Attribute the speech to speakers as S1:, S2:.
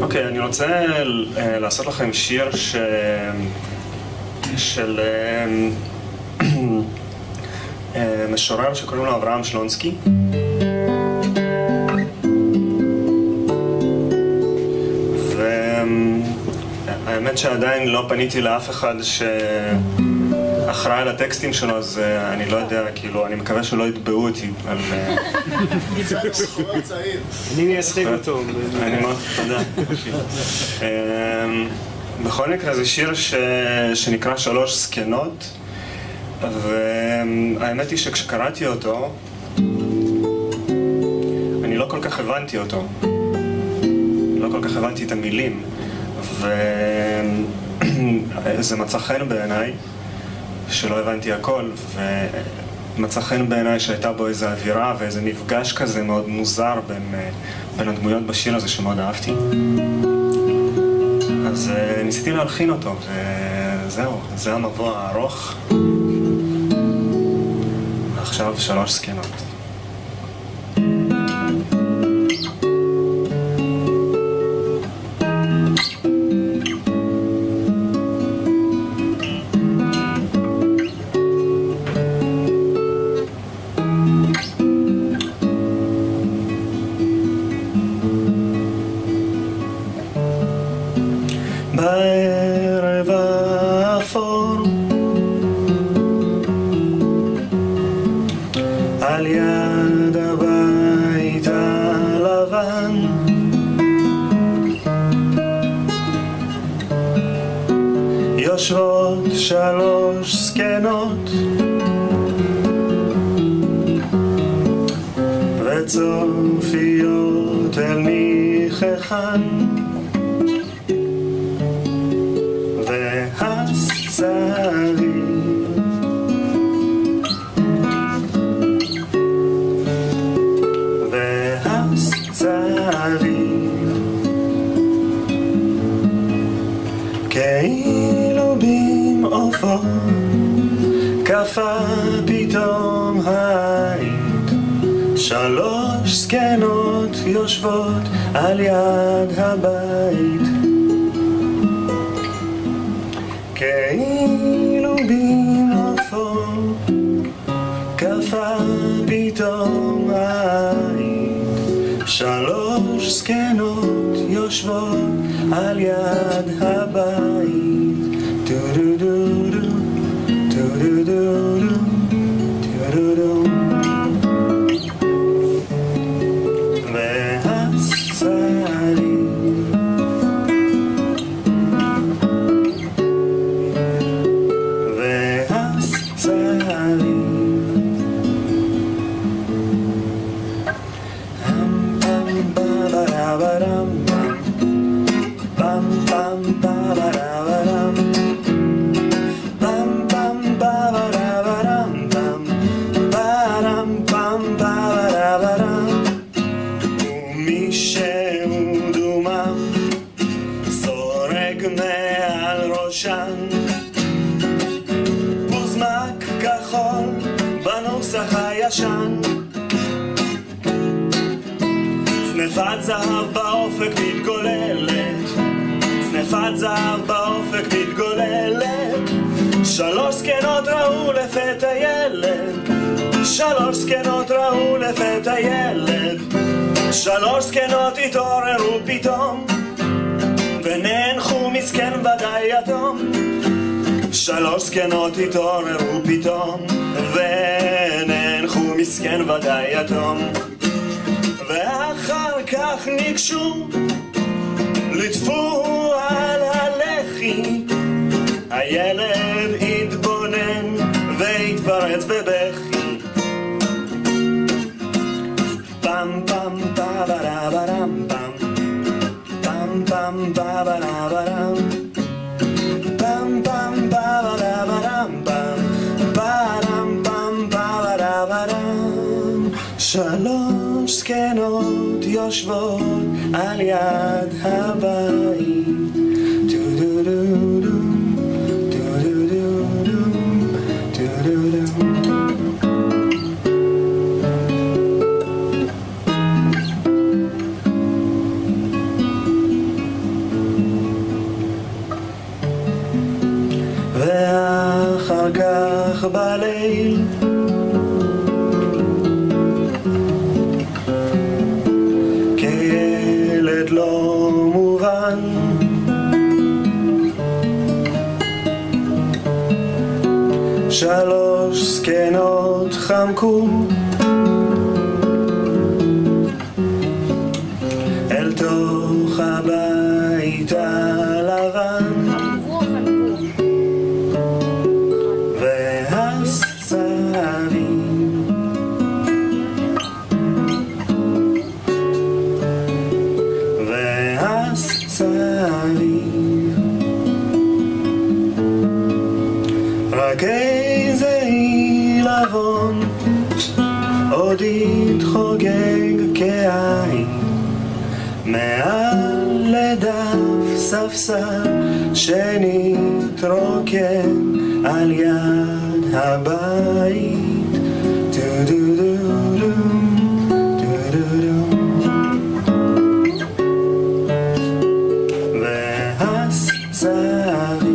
S1: אוקיי, אני רוצה לעשות לכם שיר של משורר שקוראים לו אברהם שלונסקי. והאמת שעדיין לא פניתי לאף אחד שאחראי על הטקסטים שלו, אז אני לא יודע, כאילו, אני מקווה שלא יתבעו אותי על...
S2: אני מייצג אותו.
S1: אני מאוד תודה. בכל מקרה זה שיר שנקרא 3 זקנות, והאמת היא שכשקראתי אותו אני לא כל כך הבנתי אותו, לא כל כך הבנתי את המילים, וזה מצא חן בעיניי שלא הבנתי הכל, ומצא חן בעיניי שהייתה בו איזו אווירה ואיזה מפגש כזה מאוד מוזר בין הדמויות בשיר הזה שמאוד אהבתי. אז ניסיתי להלחין אותו, וזהו, זה המבוא הארוך. ועכשיו 3 זקנות. בערב האפור על יד הבית הלבן יושבות 3 זקנות וצופיות אל ניחחן כאילו במעופו קפא פתאום היית 3 זקנות יושבות על יד הבית כאילו במעופו קפא פתאום היית 3 זקנות יושבות על יד הבית טו-דו-דו-דו טו-דו-דו-דו טו-דו-דו מעל ראשן מוזמק כחול בנוסח הישן צנפת זהב באופק מתגוללת צנפת זהב באופק מתגוללת 3 זקנות ראו לפתע ילד 3 זקנות ראו לפתע ילד 3 זקנות התעוררו פתאום וננחו מסכן ודאי יתום 3 זקנות התעוררו פתאום וננחו מסכן ודאי יתום ואחר כך ניגשו לטפו על הלחי הילד התבונן והתפרץ בבכי פם פם פברברם פם pam ba ba da ba dam pam pam ba ba da ba dam pam ba dam pam ba ba da ba dam 3 זקנות יושבות על יד הבית טו דו דו דו טו דו דו דו טו דו דו בליל, כילד לא מובן, שלוש זקנות חמקו אל תוך הבית הלבן, והסביב והסביב רק איזה עילבון עוד יתחוגג כעין מעל לדף ספסל שנתרוקן על יד הבית. טו-דו-דו-דום, טו-דו-דום. והסביב